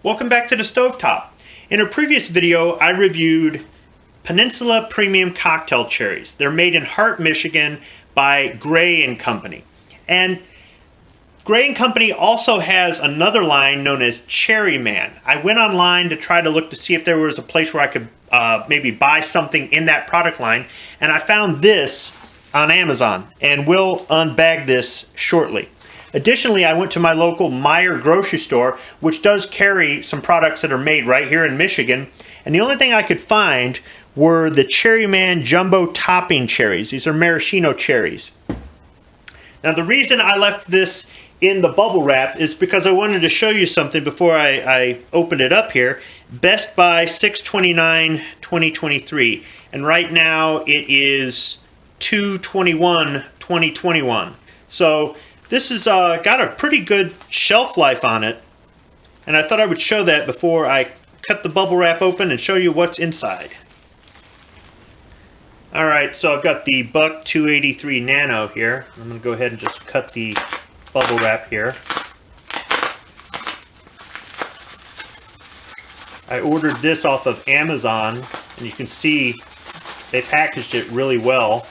Welcome back to the Stovetop. In a previous video, I reviewed Peninsula Premium Cocktail Cherries. They're made in Hart, Michigan by Gray & Company. And Gray & Company also has another line known as CherryMan. I went online to try to look to see if there was a place where I could maybe buy something in that product line, and I found this on Amazon, and we'll unbag this shortly. Additionally, I went to my local Meijer grocery store, which does carry some products that are made right here in Michigan, and the only thing I could find were the CherryMan Jumbo Topping Cherries. These are maraschino cherries. Now, the reason I left this in the bubble wrap is because I wanted to show you something before I opened it up here. Best by 6/29/2023, and right now it is 2/21/2021. So this has got a pretty good shelf life on it, and I thought I would show that before I cut the bubble wrap open and show you what's inside. Alright, so I've got the Buck 283 Nano here. I'm going to go ahead and just cut the bubble wrap here. I ordered this off of Amazon, and you can see they packaged it really well.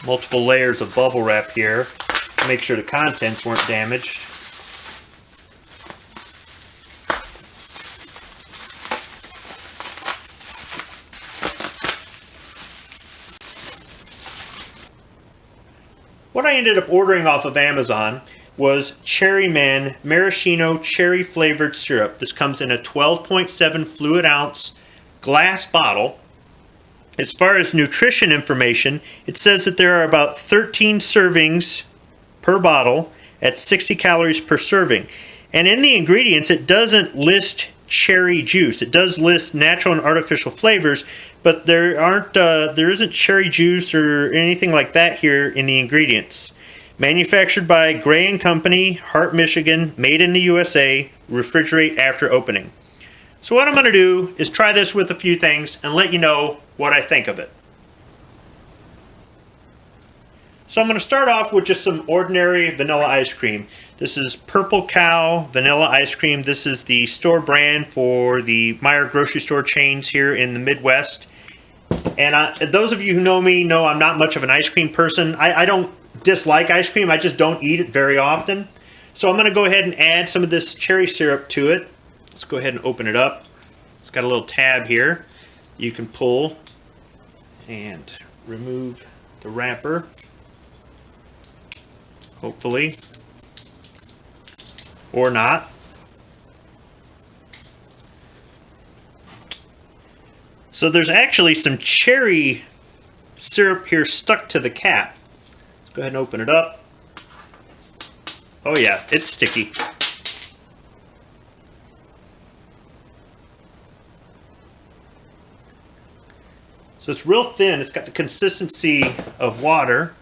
Multiple layers of bubble wrap here to make sure the contents weren't damaged. What I ended up ordering off of Amazon was CherryMan Maraschino Cherry Flavored Syrup. This comes in a 12.7 fluid ounce glass bottle. As far as nutrition information, it says that there are about 13 servings per bottle at 60 calories per serving. And in the ingredients, it doesn't list cherry juice. It does list natural and artificial flavors, but there isn't cherry juice or anything like that here in the ingredients. Manufactured by Gray & Company, Hart, Michigan, made in the USA, refrigerate after opening. So what I'm going to do is try this with a few things and let you know what I think of it. So I'm going to start off with just some ordinary vanilla ice cream. This is Purple Cow vanilla ice cream. This is the store brand for the Meijer grocery store chains here in the Midwest. And those of you who know me know I'm not much of an ice cream person. I don't dislike ice cream, I just don't eat it very often. So I'm going to go ahead and add some of this cherry syrup to it. Let's go ahead and open it up. It's got a little tab here you can pull and remove the wrapper, hopefully, or not. So there's actually some cherry syrup here stuck to the cap. Let's go ahead and open it up. Oh yeah, it's sticky. So it's real thin. It's got the consistency of water.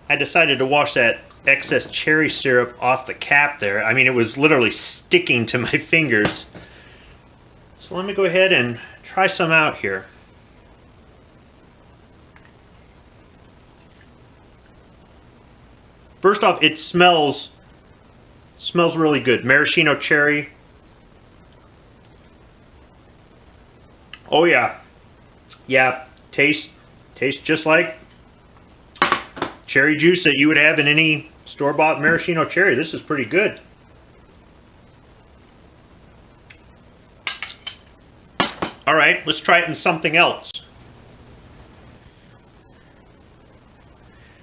I decided to wash that excess cherry syrup off the cap there. I mean, it was literally sticking to my fingers. So let me go ahead and try some out here. First off, it smells really good. Maraschino cherry. Oh yeah. Yeah, tastes just like cherry juice that you would have in any store-bought maraschino cherry. This is pretty good. All right, let's try it in something else.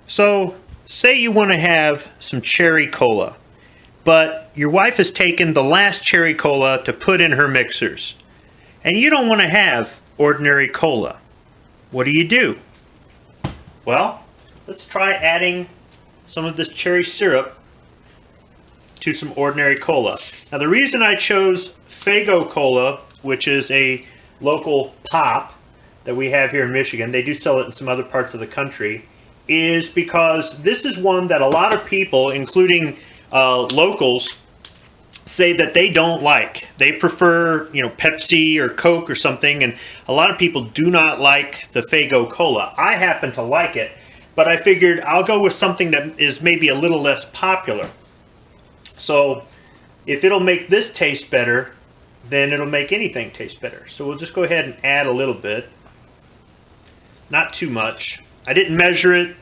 So, say you want to have some cherry cola, but your wife has taken the last cherry cola to put in her mixers, and you don't want to have ordinary cola. What do? Well, let's try adding some of this cherry syrup to some ordinary cola. Now, the reason I chose Fago Cola, which is a local pop that we have here in Michigan, they do sell it in some other parts of the country, is because this is one that a lot of people, including locals, say that they don't like. They prefer, Pepsi or Coke or something, and a lot of people do not like the Faygo Cola. I happen to like it, but I figured I'll go with something that is maybe a little less popular. So if it'll make this taste better, then it'll make anything taste better. So we'll just go ahead and add a little bit. Not too much. I didn't measure it,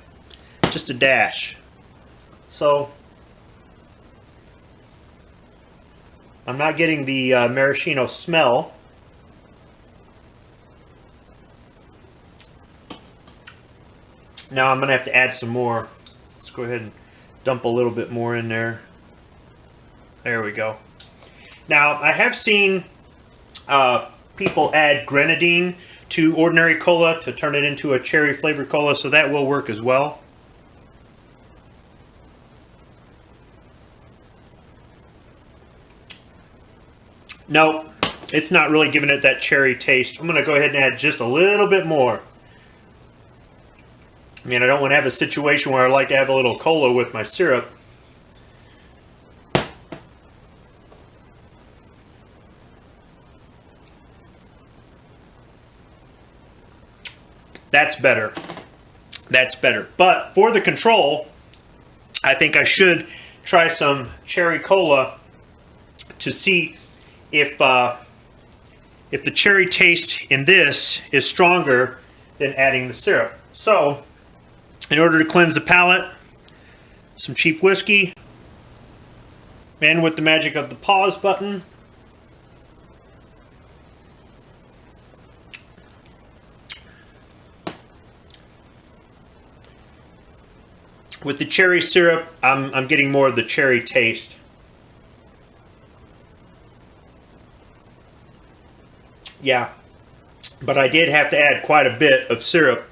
just a dash. So I'm not getting the maraschino smell. Now I'm going to have to add some more. Let's go ahead and dump a little bit more in there. There we go. Now, I have seen people add grenadine to ordinary cola to turn it into a cherry flavored cola, so that will work as well. No, it's not really giving it that cherry taste. I'm going to go ahead and add just a little bit more. I mean, I don't want to have a situation where I like to have a little cola with my syrup. That's better. That's better. But for the control, I think I should try some cherry cola to see if the cherry taste in this is stronger than adding the syrup. So, in order to cleanse the palate, some cheap whiskey, and with the magic of the pause button, with the cherry syrup, I'm getting more of the cherry taste. Yeah, but I did have to add quite a bit of syrup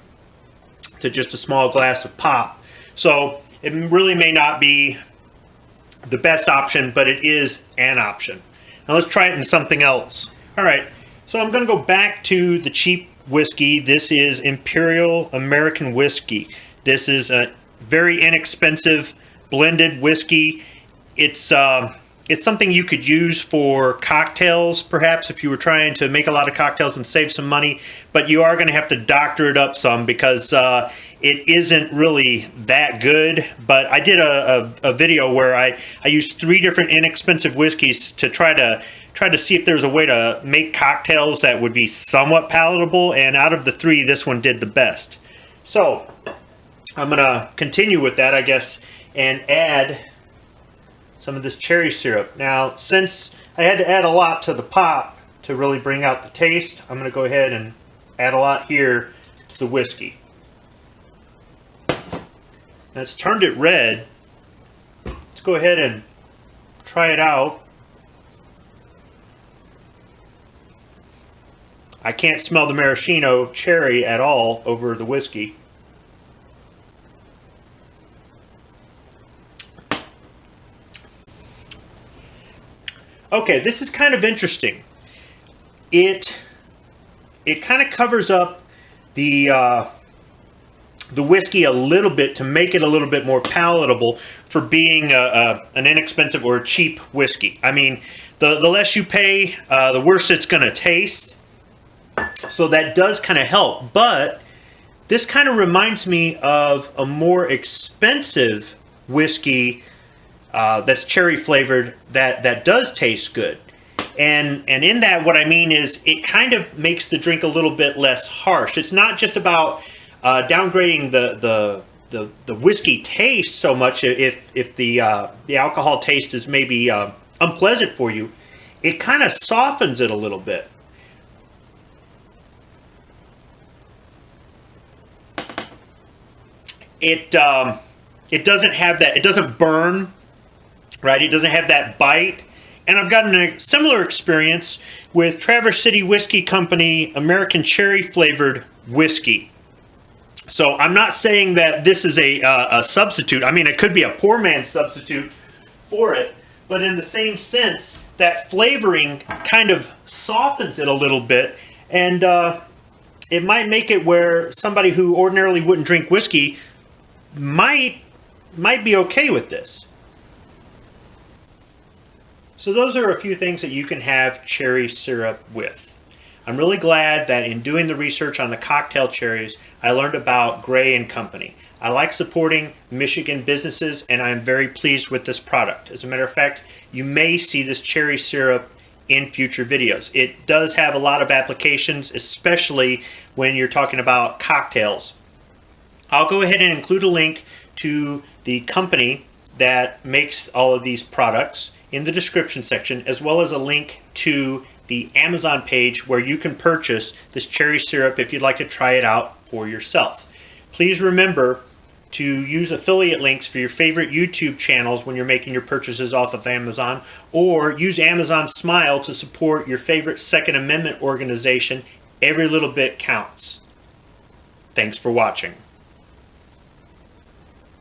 to just a small glass of pop. So it really may not be the best option, but it is an option. Now let's try it in something else. All right, so I'm going to go back to the cheap whiskey. This is Imperial American Whiskey. This is a very inexpensive blended whiskey. It's something you could use for cocktails, perhaps, if you were trying to make a lot of cocktails and save some money. But you are going to have to doctor it up some because it isn't really that good. But I did a video where I used 3 different inexpensive whiskeys to try to see if there's a way to make cocktails that would be somewhat palatable. And out of the 3, this one did the best. So I'm going to continue with that, I guess, and add some of this cherry syrup. Now, since I had to add a lot to the pop to really bring out the taste, I'm going to go ahead and add a lot here to the whiskey. Now, it's turned it red. Let's go ahead and try it out. I can't smell the maraschino cherry at all over the whiskey. Okay, this is kind of interesting. It kind of covers up the whiskey a little bit to make it a little bit more palatable for being an inexpensive or a cheap whiskey. I mean, the less you pay, the worse it's going to taste. So that does kind of help. But this kind of reminds me of a more expensive whiskey that's cherry flavored that does taste good. And in that, what I mean is it kind of makes the drink a little bit less harsh. It's not just about downgrading the whiskey taste so much. If the alcohol taste is maybe unpleasant for you, it kind of softens it a little bit. It doesn't have that. It doesn't burn, right? It doesn't have that bite. And I've gotten a similar experience with Traverse City Whiskey Company American Cherry Flavored Whiskey. So I'm not saying that this is a substitute. I mean, it could be a poor man's substitute for it. But in the same sense, that flavoring kind of softens it a little bit. And it might make it where somebody who ordinarily wouldn't drink whiskey might be okay with this. So those are a few things that you can have cherry syrup with. I'm really glad that in doing the research on the cocktail cherries, I learned about Gray and Company. I like supporting Michigan businesses, and I'm very pleased with this product. As a matter of fact, you may see this cherry syrup in future videos. It does have a lot of applications, especially when you're talking about cocktails. I'll go ahead and include a link to the company that makes all of these products in the description section, as well as a link to the Amazon page where you can purchase this cherry syrup if you'd like to try it out for yourself. Please remember to use affiliate links for your favorite YouTube channels when you're making your purchases off of Amazon, or use Amazon Smile to support your favorite Second Amendment organization. Every little bit counts. Thanks for watching.